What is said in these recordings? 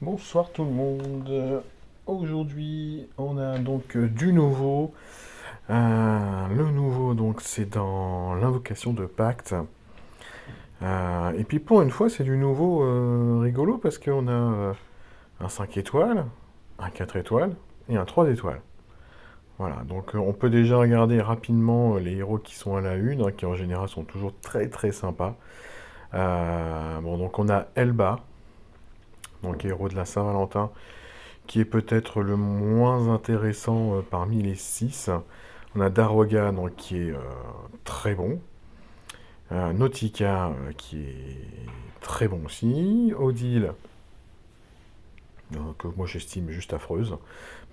Bonsoir tout le monde. Aujourd'hui, on a donc du nouveau. Le nouveau, donc, c'est dans l'invocation de Pacte. Et puis pour une fois, c'est du nouveau rigolo parce qu'on a un 5 étoiles, un 4 étoiles et un 3 étoiles. Voilà, donc on peut déjà regarder rapidement les héros qui sont à la une, hein, qui en général sont toujours très très sympas. Bon, donc on a Elba, donc héros de la Saint-Valentin, qui est peut-être le moins intéressant parmi les 6. On a Daroga, donc, qui est très bon. Nautica, qui est très bon aussi. Odile, que moi j'estime juste affreuse,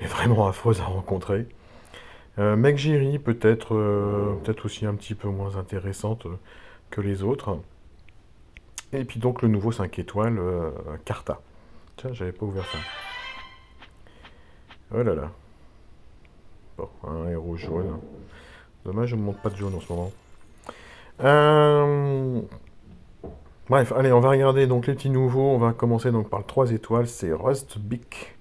mais vraiment affreuse à rencontrer. Megiri, peut-être aussi un petit peu moins intéressante que les autres. Et puis donc le nouveau 5 étoiles, Karta. Tiens, j'avais pas ouvert ça. Oh là là. Bon, un héros jaune. Dommage, je ne montre pas de jaune en ce moment. Euh, Bref, allez, on va regarder donc les petits nouveaux. On va commencer donc par le 3 étoiles, c'est Rustbeak.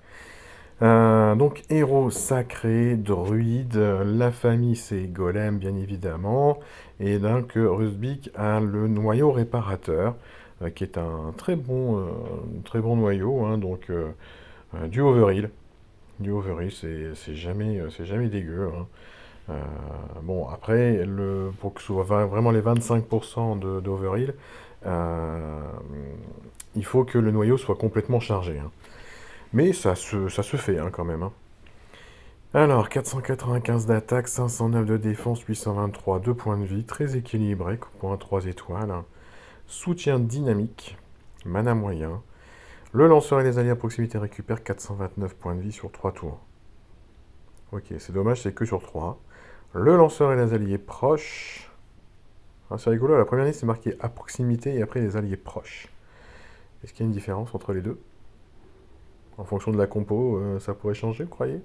Donc héros sacré, druide, la famille c'est Golem bien évidemment, et donc Rustbeak a le noyau réparateur, qui est un très bon noyau, hein, donc du overheal. Du overheal, c'est jamais dégueu, hein. Euh, bon, après, pour que ce soit vraiment les 25% d'overheal, euh, il faut que le noyau soit complètement chargé, hein. Mais ça se fait, hein, quand même, hein. Alors, 495 d'attaque, 509 de défense, 823, 2 points de vie, très équilibré pour un 3 étoiles. Soutien dynamique, mana moyen. Le lanceur et les alliés à proximité récupèrent 429 points de vie sur 3 tours. Ok, c'est dommage, c'est que sur 3. Le lanceur et les alliés proches. Ah, c'est rigolo, la première liste c'est marqué à proximité et après les alliés proches. Est-ce qu'il y a une différence entre les deux? En fonction de la compo, ça pourrait changer, vous croyez?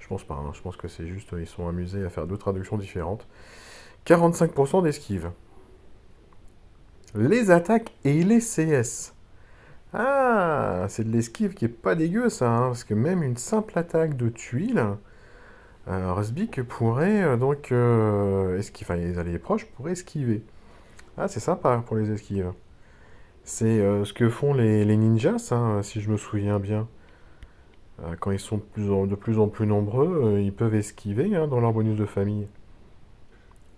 Je pense pas, hein. Je pense que c'est juste, ils sont amusés à faire deux traductions différentes. 45% d'esquive. Les attaques et les CS. Ah, c'est de l'esquive qui est pas dégueu ça, hein, parce que même une simple attaque de tuile, Rustbeak pourrait esquiver, enfin les alliés proches pourraient esquiver. Ah, c'est sympa pour les esquives. C'est ce que font les ninjas, ça, si je me souviens bien. Quand ils sont de plus en plus nombreux, ils peuvent esquiver, hein, dans leur bonus de famille.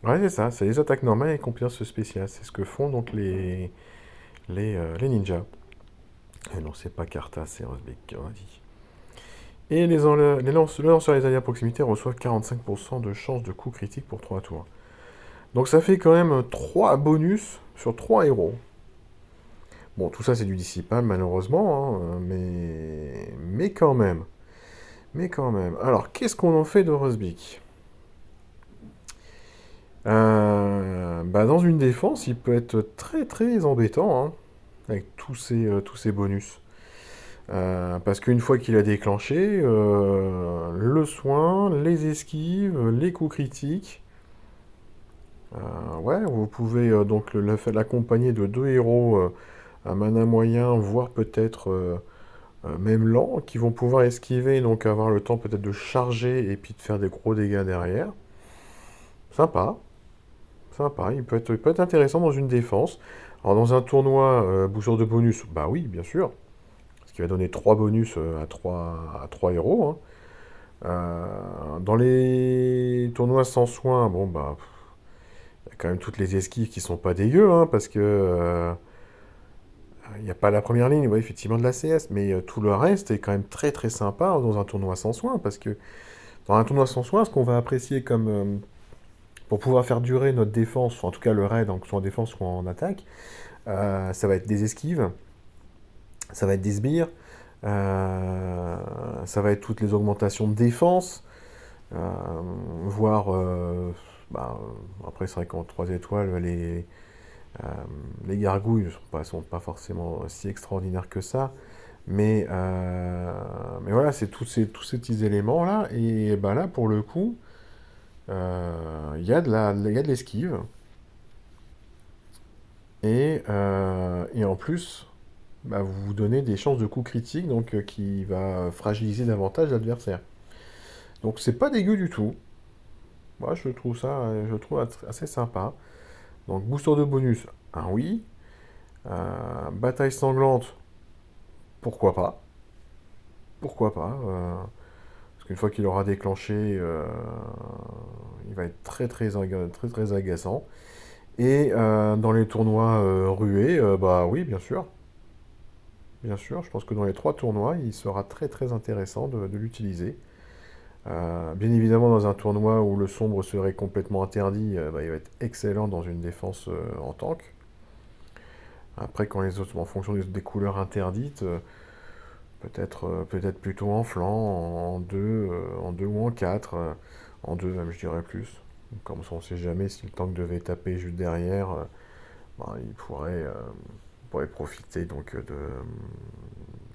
Ouais, c'est ça, c'est les attaques normales et compétences spéciales. C'est ce que font donc les ninjas. Et non, c'est pas Karta, c'est Rosbeck, on a dit. Et le lanceur et les alliés à proximité reçoivent 45% de chance de coup critique pour 3 tours. Donc ça fait quand même 3 bonus sur 3 héros. Bon, tout ça c'est du dissipable malheureusement, hein, mais quand même. Mais quand même. Alors, qu'est-ce qu'on en fait de Rosbeck? Bah, dans une défense, il peut être très très embêtant, hein, avec tous ces bonus. Parce qu'une fois qu'il a déclenché, le soin, les esquives, les coups critiques, ouais, vous pouvez donc l'accompagner de deux héros à mana moyen, voire peut-être même lent, qui vont pouvoir esquiver, donc avoir le temps peut-être de charger et puis de faire des gros dégâts derrière. Sympa, sympa, il peut être intéressant dans une défense. Alors dans un tournoi, boussure de bonus, bah oui, bien sûr, ce qui va donner 3 bonus à 3 héros, hein. Dans les tournois sans soin, bon bah, il y a quand même toutes les esquives qui sont pas dégueu, hein, parce que il n'y a pas la première ligne, ouais, effectivement de la CS, mais tout le reste est quand même très très sympa dans un tournoi sans soin, parce que dans un tournoi sans soin, ce qu'on va apprécier comme pour pouvoir faire durer notre défense, enfin, en tout cas le raid, soit en défense soit en attaque, ça va être des esquives, ça va être des sbires, ça va être toutes les augmentations de défense, euh, voire, bah, après c'est vrai qu'en 3 étoiles, euh, les gargouilles sont pas forcément si extraordinaires que ça, mais voilà, c'est tous ces petits éléments-là, et bah, là, pour le coup, il y a il y a de l'esquive, et en plus, bah, vous vous donnez des chances de coup critique, donc qui va fragiliser davantage l'adversaire. Donc c'est pas dégueu du tout. Moi, je trouve assez sympa. Donc booster de bonus, un oui. Bataille sanglante, pourquoi pas? Pourquoi pas? Parce qu'une fois qu'il aura déclenché, il va être très agaçant. Et dans les tournois rués, bah oui, bien sûr. Bien sûr, je pense que dans les trois tournois, il sera très intéressant de l'utiliser. Bien évidemment, dans un tournoi où le sombre serait complètement interdit, bah, il va être excellent dans une défense en tank. Après, quand les autres, en fonction des couleurs interdites, peut-être plutôt en flanc, en deux ou en 4, en 2 même, je dirais plus. Comme ça, on ne sait jamais si le tank devait taper juste derrière, ben, pourrait profiter donc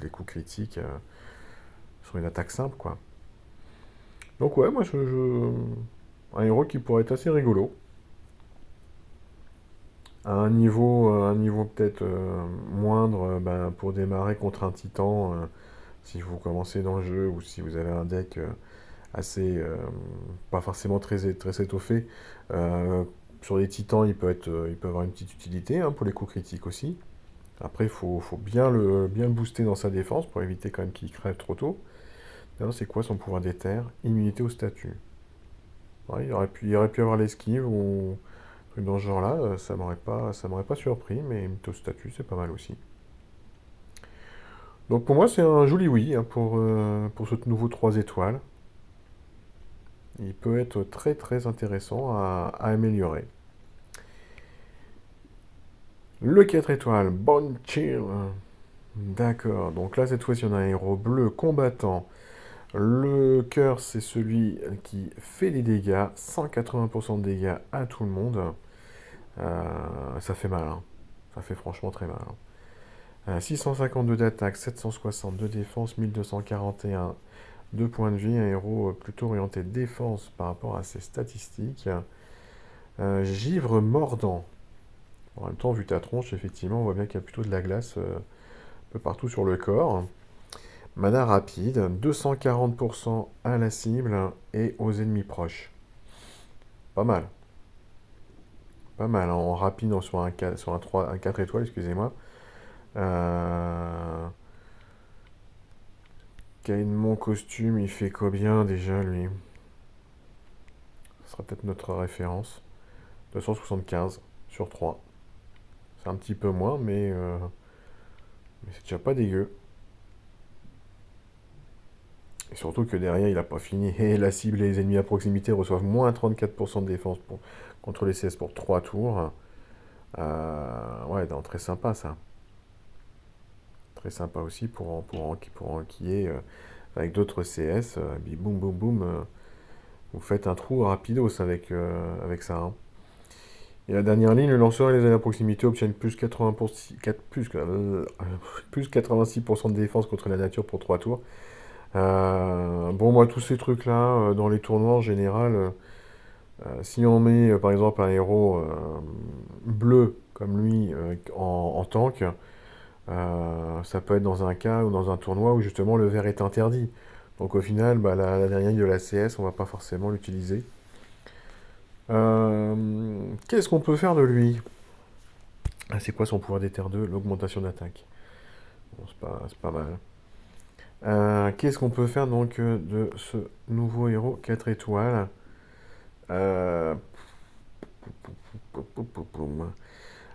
des coups critiques sur une attaque simple, quoi. Donc ouais, un héros qui pourrait être assez rigolo. À un niveau peut-être moindre, ben, pour démarrer contre un titan, si vous commencez dans le jeu ou si vous avez un deck assez, pas forcément très étoffé. Euh, sur les titans, il peut avoir une petite utilité hein, pour les coups critiques aussi. Après, faut bien le booster dans sa défense pour éviter quand même qu'il crève trop tôt. D'ailleurs, c'est quoi son pouvoir d'éther? Immunité au statut. Ouais, il aurait pu avoir l'esquive ou un truc dans ce genre-là, ça m'aurait pas surpris, mais immunité au statut, c'est pas mal aussi. Donc pour moi, c'est un joli oui hein, pour ce nouveau 3 étoiles. Il peut être très intéressant à améliorer. Le 4 étoiles, Bonne Chill. D'accord, donc là cette fois-ci on a un héros bleu combattant. Le cœur c'est celui qui fait des dégâts, 180% de dégâts à tout le monde. Ça fait mal, hein. Ça fait franchement très mal, hein. 652 d'attaque, 760 de défense, 1241 de points de vie. Un héros plutôt orienté défense par rapport à ses statistiques. Givre mordant. En même temps, vu ta tronche, effectivement, on voit bien qu'il y a plutôt de la glace un peu partout sur le corps. Mana rapide, 240% à la cible et aux ennemis proches. Pas mal. Pas mal, hein, en rapide sur un 4 étoiles, excusez-moi. Euh... Mon costume, il fait combien déjà, lui? Ce sera peut-être notre référence. 275 sur 3. C'est un petit peu moins, mais c'est déjà pas dégueu. Et surtout que derrière, il a pas fini. Et la cible et les ennemis à proximité reçoivent moins 34% de défense contre les CS pour 3 tours. Ouais, donc très sympa ça. Très sympa aussi pour enquiller avec d'autres CS. Puis boum, boum, boum. Vous faites un trou rapidos avec ça, hein. Et la dernière ligne, le lanceur et les ennemis à proximité obtiennent plus 80%, plus 86% de défense contre la nature pour 3 tours. Bon, moi, tous ces trucs-là, dans les tournois en général, si on met par exemple un héros bleu comme lui en tank, ça peut être dans un cas ou dans un tournoi où justement le vert est interdit. Donc au final, bah, la dernière ligne de la CS, on va pas forcément l'utiliser. Qu'est-ce qu'on peut faire de lui? Ah, c'est quoi son pouvoir d'éther 2? L'augmentation d'attaque. Bon, c'est pas mal. Qu'est-ce qu'on peut faire donc de ce nouveau héros 4 étoiles? Euh,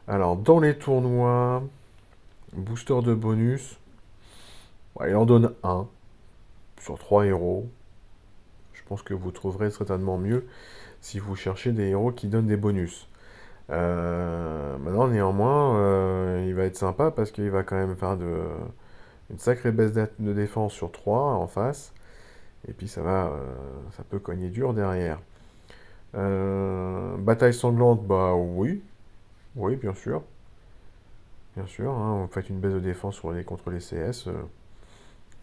Alors, dans les tournois, booster de bonus, ouais, il en donne un sur 3 héros. Je pense que vous trouverez certainement mieux si vous cherchez des héros qui donnent des bonus. Maintenant, néanmoins, il va être sympa parce qu'il va quand même faire une sacrée baisse de défense sur 3 en face. Et puis ça peut cogner dur derrière. Bataille sanglante, bah oui, oui, bien sûr. Bien sûr, hein, vous faites une baisse de défense contre les CS,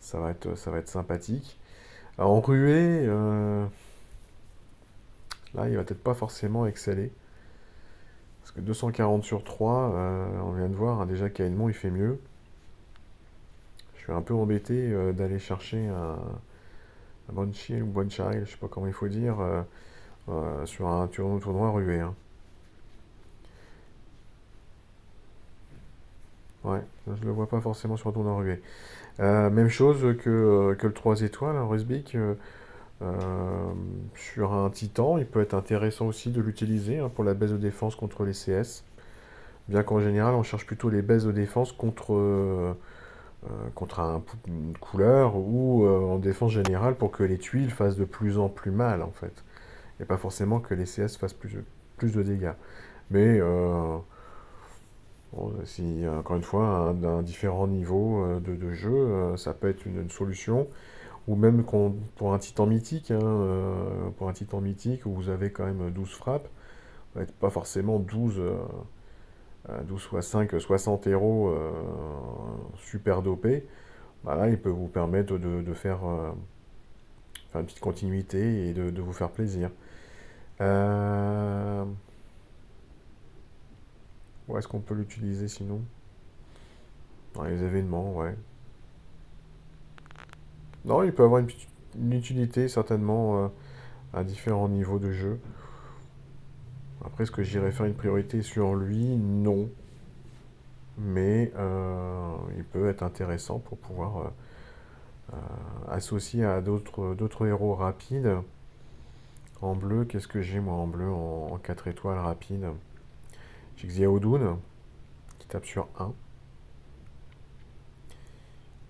ça va être sympathique. Alors, en ruée, là, il va peut-être pas forcément exceller. Parce que 240 sur 3, on vient de voir, hein, déjà qu'Aedmon, il fait mieux. suis un peu embêté d'aller chercher un Banshee ou Bonchai, je sais pas comment il faut dire, sur un tournoi rué, hein. Ouais, je le vois pas forcément sur un tournoi rué. Même chose que le 3 étoiles, un Rusbik. Sur un Titan, il peut être intéressant aussi de l'utiliser hein, pour la baisse de défense contre les CS. Bien qu'en général, on cherche plutôt les baisses de défense contre une couleur ou en défense générale pour que les tuiles fassent de plus en plus mal en fait. Et pas forcément que les CS fassent plus de dégâts. Mais bon, si, encore une fois, d'un différent niveau de jeu, ça peut être une solution. Ou même pour un titan mythique, hein, pour un titan mythique où vous avez quand même 12 frappes, ça va être pas forcément 12 fois 5, 60 héros super dopés. Bah là, il peut vous permettre de faire une petite continuité et de vous faire plaisir. Euh, Où est-ce qu'on peut l'utiliser sinon? Dans les événements, ouais. Non, il peut avoir une utilité certainement à différents niveaux de jeu. Après, est-ce que j'irais faire une priorité sur lui? Non. Mais il peut être intéressant pour pouvoir associer à d'autres héros rapides. En bleu, qu'est-ce que j'ai moi en bleu en 4 étoiles rapide? J'ai Xiaodoun qui tape sur 1.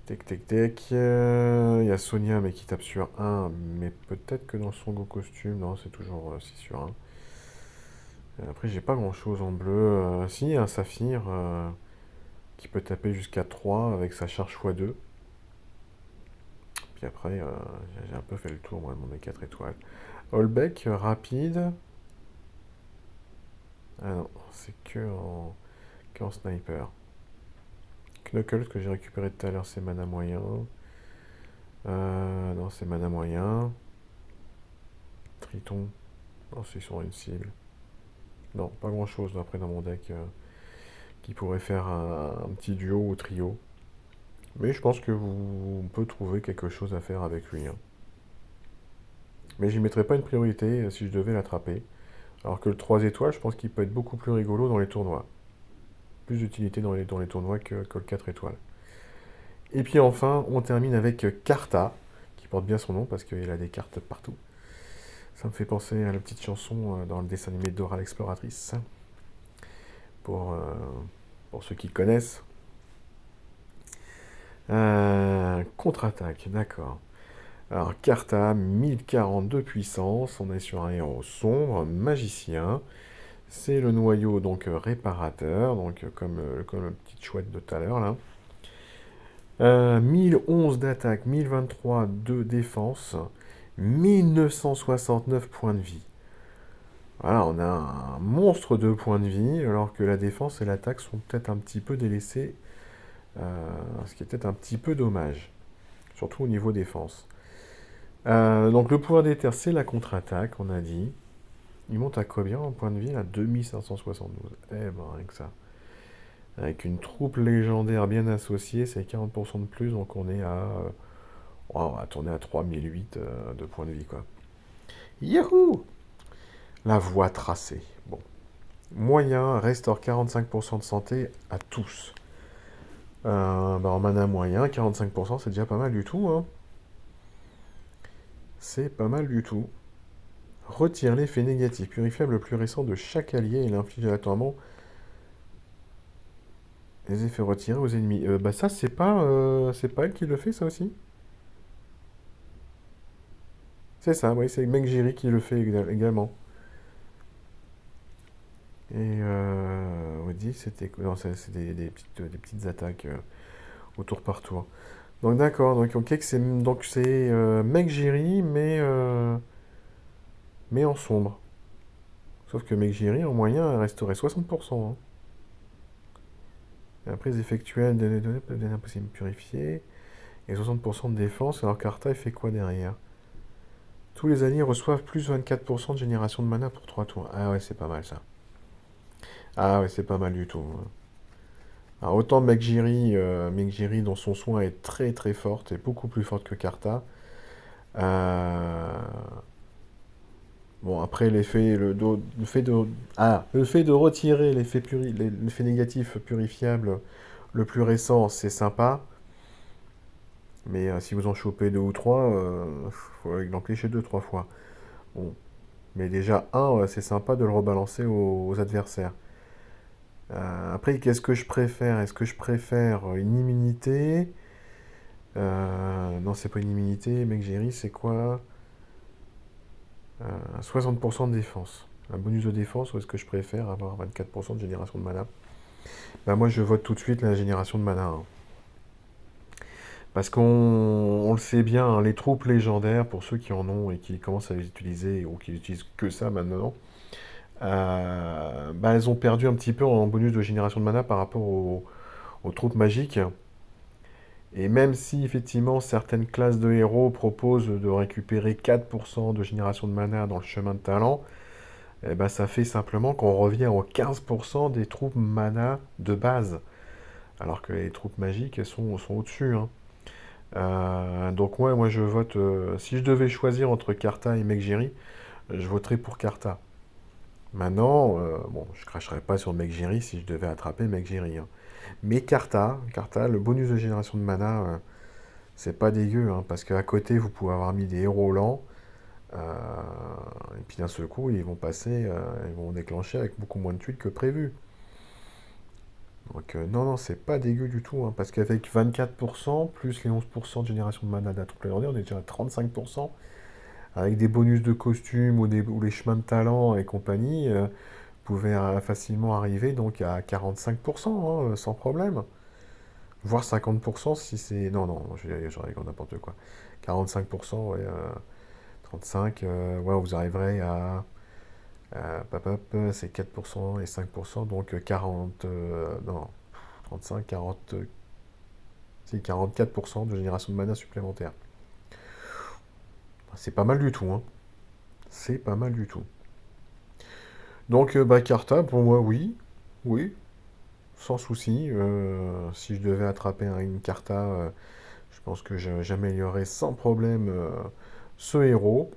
Tec tec tec. Il y a Sonia mais qui tape sur 1. Mais peut-être que dans son Go costume, non, c'est toujours 6 sur 1. Après, j'ai pas grand chose en bleu. Si, un saphir qui peut taper jusqu'à 3 avec sa charge x2. Puis après, j'ai un peu fait le tour moi, de mon 4 étoiles. Holbeck, rapide. Ah non, c'est que en sniper. Knuckles que j'ai récupéré tout à l'heure, c'est mana moyen. Non, c'est mana moyen. Triton, non, c'est sur une cible. Non, pas grand chose après dans mon deck qui pourrait faire un petit duo ou trio. Mais je pense que on peut trouver quelque chose à faire avec lui, hein. Mais j'y mettrais pas une priorité si je devais l'attraper. Alors que le 3 étoiles, je pense qu'il peut être beaucoup plus rigolo dans les tournois. Plus d'utilité dans les tournois que le 4 étoiles. Et puis enfin, on termine avec Karta, qui porte bien son nom parce qu'il a des cartes partout. Ça me fait penser à la petite chanson dans le dessin animé Dora l'exploratrice. Pour, euh, pour ceux qui connaissent. Contre-attaque, d'accord. Alors, Karta, 1040 de puissance. On est sur un héros sombre, magicien. C'est le noyau, donc réparateur, donc comme le petit chouette de tout à l'heure, là. 1011 d'attaque, 1023 de défense, 1969 points de vie. Voilà, on a un monstre de points de vie, alors que la défense et l'attaque sont peut-être un petit peu délaissés, ce qui est peut-être un petit peu dommage, surtout au niveau défense. Donc le pouvoir d'éther, c'est la contre-attaque, on a dit. Il monte à combien en point de vie là? 2572. Eh ben, rien que ça. Avec une troupe légendaire bien associée, c'est 40% de plus, donc on est à... on va tourner à 3008 de points de vie, quoi. Yahoo! La voie tracée. Bon. Moyen, restaure 45% de santé à tous. En mana moyen, 45%, c'est déjà pas mal du tout, hein. C'est pas mal du tout. Retire l'effet négatif purifiable le plus récent de chaque allié et l'inflige aléatoirement les effets retirés aux ennemis. Bah ça, c'est pas elle qui le fait, ça aussi? C'est ça, oui, c'est Megiri qui le fait également. Et on dit c'était non, c'est des petites attaques au tour par tour. Donc d'accord, donc ok, c'est Megiri mais en sombre. Sauf que Megiri en moyen elle resterait 60%, hein. Et après les effectuels de données peuvent devenir impossible de purifier. Et 60% de défense, alors qu'Arta il fait quoi derrière? Tous les alliés reçoivent plus 24% de génération de mana pour 3 tours. Ah ouais, c'est pas mal ça. Ah ouais, c'est pas mal du tout, hein. Alors, autant Megiri dans son soin est très très forte, et beaucoup plus forte que Karta. Euh, Bon, après, le fait de retirer l'effet négatif purifiable le plus récent, c'est sympa. Mais si vous en chopez deux ou trois, faut l'empêcher deux, trois fois. Bon. Mais déjà, c'est sympa de le rebalancer aux adversaires. Après, qu'est-ce que je préfère? Est-ce que je préfère une immunité? Non, c'est pas une immunité. Mec, Jerry, c'est quoi? 60% de défense. Un bonus de défense, ou est-ce que je préfère avoir 24% de génération de mana? Bah, moi, je vote tout de suite la génération de mana, hein. Parce qu'on le sait bien, hein, les troupes légendaires, pour ceux qui en ont et qui commencent à les utiliser, ou qui utilisent que ça maintenant, bah, elles ont perdu un petit peu en bonus de génération de mana par rapport aux troupes magiques. Et même si effectivement certaines classes de héros proposent de récupérer 4% de génération de mana dans le chemin de talent, eh ben, ça fait simplement qu'on revient aux 15% des troupes mana de base. Alors que les troupes magiques, elles sont au-dessus, hein. Donc ouais, moi je vote. Si je devais choisir entre Karta et Mekjiri, je voterais pour Karta. Maintenant, bon, je cracherais pas sur Mekjiri si je devais attraper Mekjiri, hein. Mais Karta, le bonus de génération de mana, c'est pas dégueu, hein, parce qu'à côté, vous pouvez avoir mis des héros lents, euh, et puis d'un seul coup, ils vont déclencher avec beaucoup moins de tuiles que prévu. Donc non, non, c'est pas dégueu du tout, hein, parce qu'avec 24%, plus les 11% de génération de mana de la troupe légendaire, on est déjà à 35%. Avec des bonus de costumes ou les chemins de talent et compagnie, vous pouvez facilement arriver donc à 45%, hein, sans problème. Voire 50% si c'est... Non, non, j'aurais dit n'importe quoi. 45%, ouais, 35, ouais, vous arriverez à... c'est 4% et 5%, donc 40... non, 35, 40... c'est 44% de génération de mana supplémentaire. C'est pas mal du tout, hein. C'est pas mal du tout. Donc, bah, Carta, pour moi, oui. Oui, sans souci. Si je devais attraper une Carta, je pense que j'améliorerais sans problème ce héros.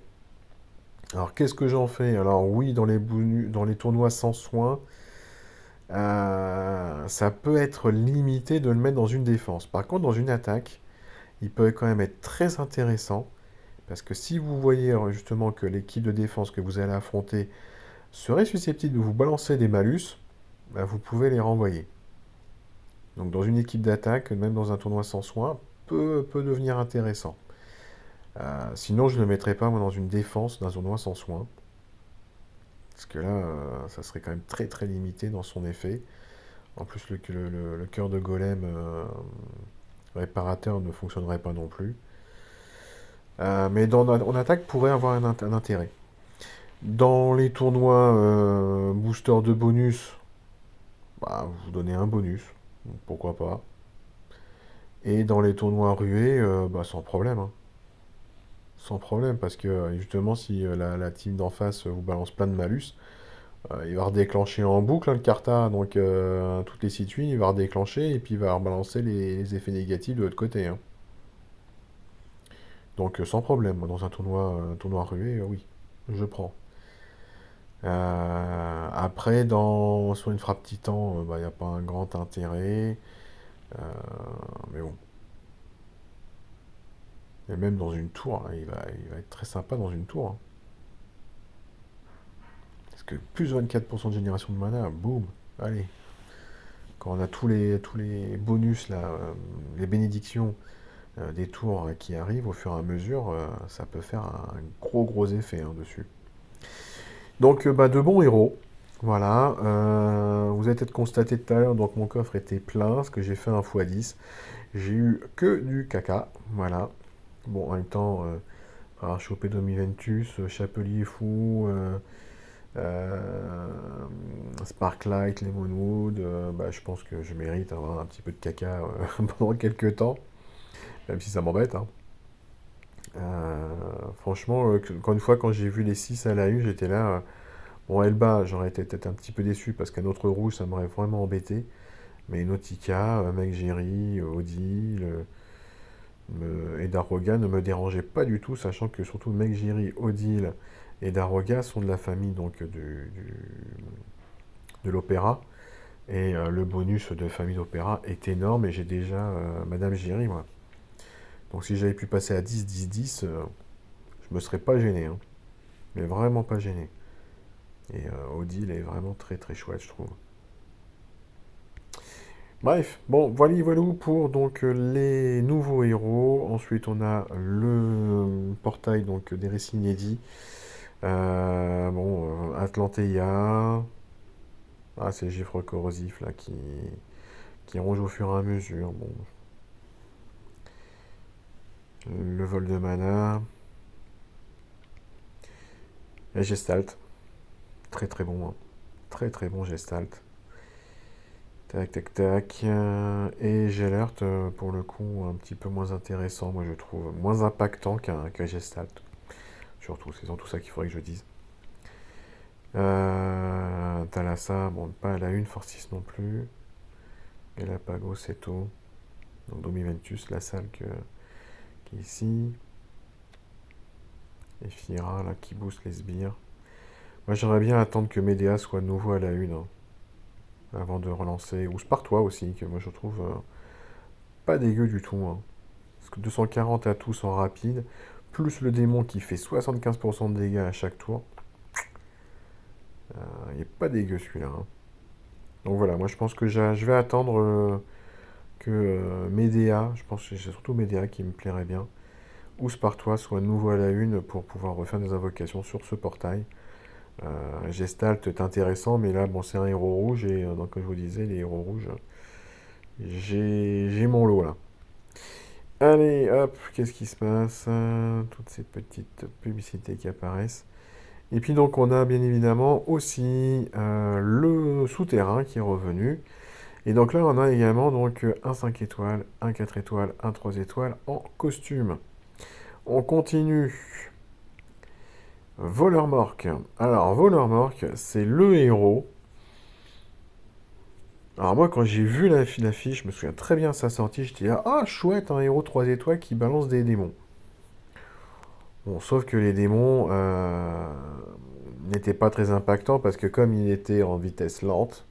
Alors, qu'est-ce que j'en fais? Alors, oui, dans les tournois sans soin, ça peut être limité de le mettre dans une défense. Par contre, dans une attaque, il peut quand même être très intéressant. Parce que si vous voyez justement que l'équipe de défense que vous allez affronter serait susceptible de vous balancer des malus, bah, vous pouvez les renvoyer. Donc dans une équipe d'attaque, même dans un tournoi sans soin, peut devenir intéressant. Sinon, je ne le mettrais pas moi, dans une défense d'un tournoi sans soin. Parce que là, ça serait quand même très très limité dans son effet. En plus, le cœur de golem réparateur ne fonctionnerait pas non plus. Mais en attaque pourrait avoir un intérêt. Dans les tournois booster de bonus, bah, vous donnez un bonus, donc pourquoi pas. Et dans les tournois rués, bah, sans problème, hein. Sans problème, parce que justement, si la team d'en face vous balance plein de malus, il va redéclencher en boucle, hein, le Karta, donc toutes les situations, il va redéclencher et puis il va rebalancer les effets négatifs de l'autre côté, hein. Donc sans problème, moi, dans un tournoi rué, oui, je prends. Après, sur une frappe titan, bah, il n'y a pas un grand intérêt. Euh, mais bon. Et même dans une tour, hein, il va être très sympa dans une tour, hein. Parce que plus 24% de génération de mana, boum, allez. Quand on a tous les bonus, là, les bénédictions des tours qui arrivent au fur et à mesure, ça peut faire un gros gros effet, hein, dessus. Donc, bah, de bons héros. Voilà. Vous avez peut-être constaté tout à l'heure, donc mon coffre était plein, parce que j'ai fait un x10. J'ai eu que du caca. Voilà. Bon, en même temps, avoir chopé Domiventus, Chapelier Fou, euh, Sparklight, Lemonwood, bah, je pense que je mérite avoir un petit peu de caca pendant quelques temps, même si ça m'embête, hein. Franchement, encore une fois, quand j'ai vu les 6 à la une, j'étais là. Bon, Elba, j'aurais été peut-être un petit peu déçu parce qu'un autre rouge, ça m'aurait vraiment embêté. Mais Nautica, Megiri, Odile et Daroga ne me dérangeaient pas du tout, sachant que surtout Megiri, Odile et Daroga sont de la famille donc de l'opéra. Et le bonus de famille d'opéra est énorme et j'ai déjà Madame Giry, moi. Donc si j'avais pu passer à 10, 10, 10, je me serais pas gêné, hein. Mais vraiment pas gêné. Et Odile est vraiment très très chouette, je trouve. Bref, bon, voilà pour donc les nouveaux héros. Ensuite, on a le portail donc des récits inédits. Bon, Atlanteia. Ah, c'est le gifre corrosif là qui ronge au fur et à mesure. Bon, le vol de mana. Et Gestalt. Très très bon, hein. Très très bon Gestalt. Tac tac tac. Et Gelert, pour le coup, un petit peu moins intéressant, moi je trouve. Moins impactant qu'un Gestalt. Surtout, c'est surtout ça qu'il faudrait que je dise. Thalassa, bon, pas à la une, Fortis non plus. Galapagos, Seto. Donc Domiventus, la salle qui est ici. Et Fira, là, qui booste les sbires. Moi, j'aimerais bien attendre que Médéa soit de nouveau à la une, hein, avant de relancer. Ou Spartois aussi, que moi je trouve pas dégueu du tout, hein. Parce que 240 à tous en rapide, plus le démon qui fait 75% de dégâts à chaque tour. Il est pas dégueu celui-là, hein. Donc voilà, moi je pense que je vais attendre que Médéa, je pense que c'est surtout Médéa qui me plairait bien, ou Spartois soit de nouveau à la une pour pouvoir refaire des invocations sur ce portail. Gestalt est intéressant, mais là, bon, c'est un héros rouge, et donc, comme je vous disais, les héros rouges, j'ai mon lot là. Allez, hop, qu'est-ce qui se passe? Toutes ces petites publicités qui apparaissent. Et puis donc on a bien évidemment aussi le souterrain qui est revenu. Et donc là on a également donc un 5 étoiles, un 4 étoiles, un 3 étoiles en costume. On continue. Voleur-Morque. Alors Voleur-Morque, c'est le héros. Alors moi quand j'ai vu l'affiche, je me souviens très bien de sa sortie, j'étais là, ah chouette, un héros 3 étoiles qui balance des démons. Bon, sauf que les démons n'étaient pas très impactants parce que comme il était en vitesse lente,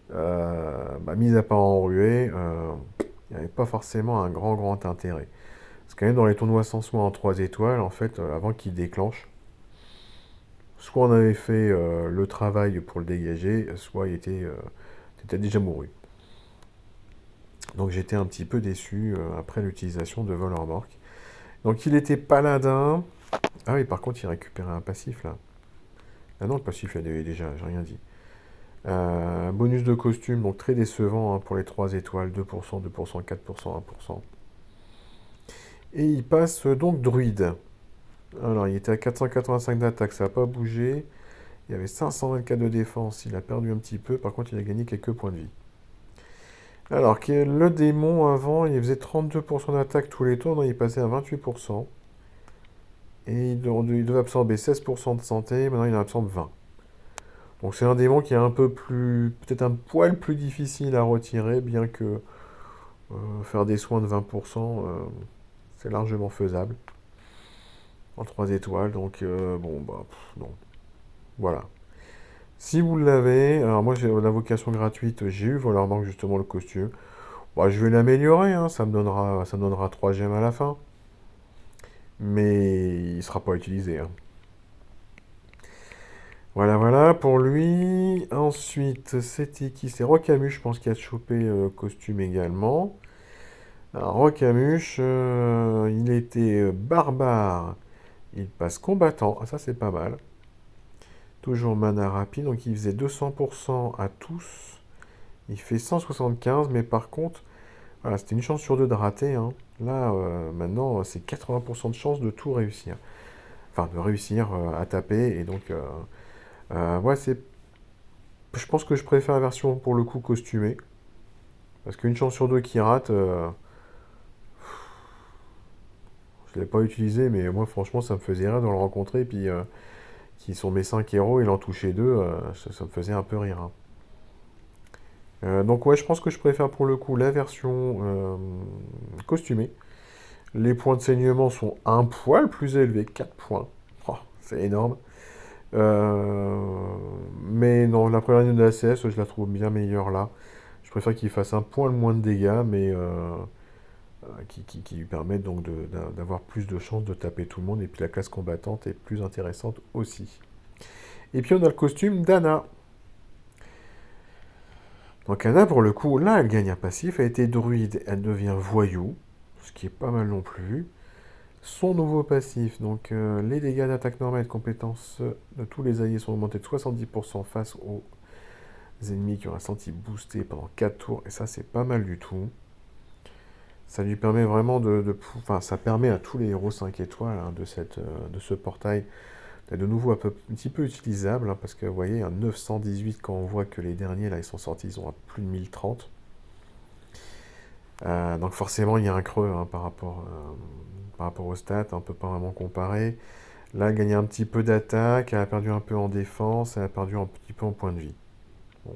mis à part en ruée, il n'y avait pas forcément un grand intérêt. Parce que quand même dans les tournois sans soin en 3 étoiles, en fait, avant qu'il déclenche, soit on avait fait le travail pour le dégager, soit il était déjà mouru. Donc j'étais un petit peu déçu après l'utilisation de vol en remorque. Donc il était paladin. Ah oui, par contre, il récupérait un passif là. Ah non, le passif, il avait déjà, j'ai rien dit. Bonus de costume, donc très décevant hein, pour les 3 étoiles, 2%, 2%, 4%, 1%. Et il passe donc druide. Alors, il était à 485 d'attaque, ça n'a pas bougé. Il y avait 524 de défense, il a perdu un petit peu. Par contre, il a gagné quelques points de vie. Alors, le démon, avant, il faisait 32% d'attaque tous les tours. Non, il passait à 28%. Et il devait absorber 16% de santé. Maintenant, il en absorbe 20%. Donc c'est un démon qui est un peu plus, peut-être un poil plus difficile à retirer, bien que faire des soins de 20%, c'est largement faisable. En 3 étoiles, donc bon, bah, non. Voilà. Si vous l'avez, alors moi j'ai la vocation gratuite, j'ai eu voleur manque justement le costume. Bah, je vais l'améliorer, hein, ça me donnera 3 gemmes à la fin. Mais il ne sera pas utilisé, hein. Voilà, voilà, pour lui. Ensuite, c'était qui? C'est Rocamus, je pense, qui a chopé costume également. Alors, Rocamus, il était barbare. Il passe combattant. Ah, ça, c'est pas mal. Toujours mana rapide. Donc, il faisait 200% à tous. Il fait 175, mais par contre, voilà, c'était une chance sur deux de rater, hein. Là, maintenant, c'est 80% de chance de tout réussir. Enfin, de réussir à taper. Et donc, ouais, je pense que je préfère la version pour le coup costumée. Parce qu'une chance sur deux qui rate, je ne l'ai pas utilisé, mais moi franchement ça me faisait rire de le rencontrer. Puis qui sont mes 5 héros, il en touchait deux, ça me faisait un peu rire, hein. Donc ouais, je pense que je préfère pour le coup la version costumée. Les points de saignement sont un poil plus élevés, 4 points. Oh, c'est énorme. Mais non, la première ligne de la CS, je la trouve bien meilleure là. Je préfère qu'il fasse un poil moins de dégâts, mais qui lui permettent donc d'avoir plus de chances de taper tout le monde. Et puis la classe combattante est plus intéressante aussi. Et puis on a le costume d'Anna. Donc Anna, pour le coup, là, elle gagne un passif. Elle était druide, elle devient voyou, ce qui est pas mal non plus. Son nouveau passif, donc les dégâts d'attaque normale et de compétence de tous les alliés sont augmentés de 70% face aux ennemis qui ont un senti boosté pendant 4 tours. Et ça, c'est pas mal du tout. Ça lui permet vraiment enfin, ça permet à tous les héros 5 étoiles hein, de ce portail d'être de nouveau un petit peu utilisable, hein, parce que vous voyez, un 918 quand on voit que les derniers, là, ils sont sortis, ils ont à plus de 1030. Donc forcément, il y a un creux hein, par rapport aux stats, on ne peut pas vraiment comparer. Là, elle a gagné un petit peu d'attaque, elle a perdu un peu en défense, elle a perdu un petit peu en point de vie. Bon.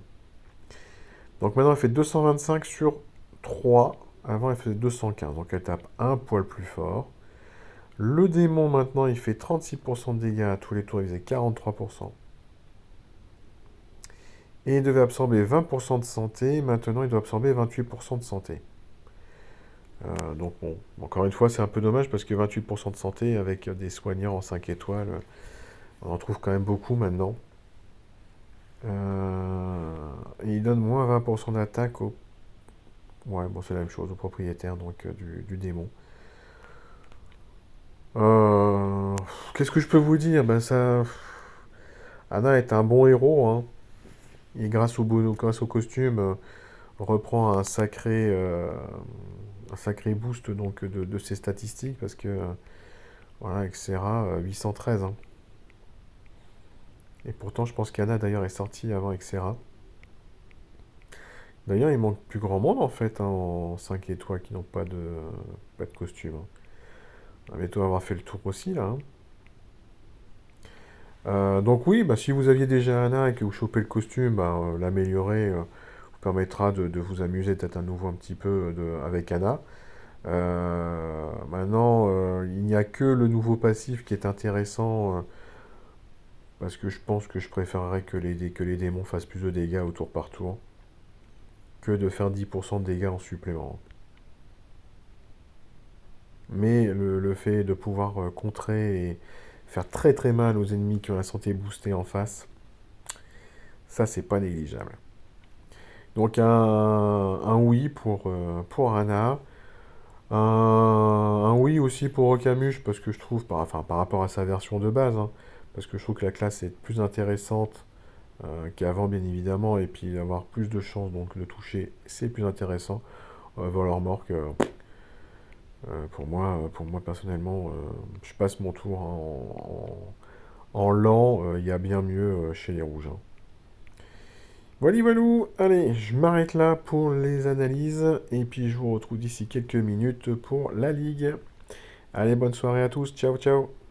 Donc maintenant, elle fait 225 sur 3. Avant, elle faisait 215, donc elle tape un poil plus fort. Le démon, maintenant, il fait 36% de dégâts à tous les tours, il faisait 43%. Et il devait absorber 20% de santé, maintenant il doit absorber 28% de santé. Donc bon, encore une fois, c'est un peu dommage parce que 28% de santé avec des soignants en 5 étoiles, on en trouve quand même beaucoup maintenant. Et il donne moins 20% d'attaque au... Ouais, bon, c'est la même chose, au propriétaire donc, du démon. Qu'est-ce que je peux vous dire? Ben ça... Anna est un bon héros, hein. Et grâce au costume, reprend un sacré boost donc, de ses statistiques parce que voilà, avec Serra, 813. Hein. Et pourtant, je pense qu'Anna d'ailleurs est sortie avant Xera. D'ailleurs, il manque plus grand monde en fait hein, en 5 étoiles qui n'ont pas de costume. Hein. On va bientôt avoir fait le tour aussi là. Hein. Donc oui, bah, si vous aviez déjà Anna et que vous chopez le costume, bah, l'améliorer vous permettra de vous amuser peut-être à nouveau un petit peu avec Anna. Maintenant, il n'y a que le nouveau passif qui est intéressant parce que je pense que je préférerais que les démons fassent plus de dégâts au tour par tour que de faire 10% de dégâts en supplément. Mais le fait de pouvoir contrer et faire très très mal aux ennemis qui ont la santé boostée en face, ça c'est pas négligeable. Donc un oui pour Anna, un oui aussi pour Okamush parce que je trouve, par rapport à sa version de base, hein, parce que je trouve que la classe est plus intéressante qu'avant bien évidemment, et puis avoir plus de chances donc le toucher, c'est plus intéressant. Volermork, pour moi personnellement, je passe mon tour en lent, il y a bien mieux chez les rouges. Hein. Voilà, voilou, allez, je m'arrête là pour les analyses, et puis je vous retrouve d'ici quelques minutes pour la ligue. Allez, bonne soirée à tous, ciao ciao.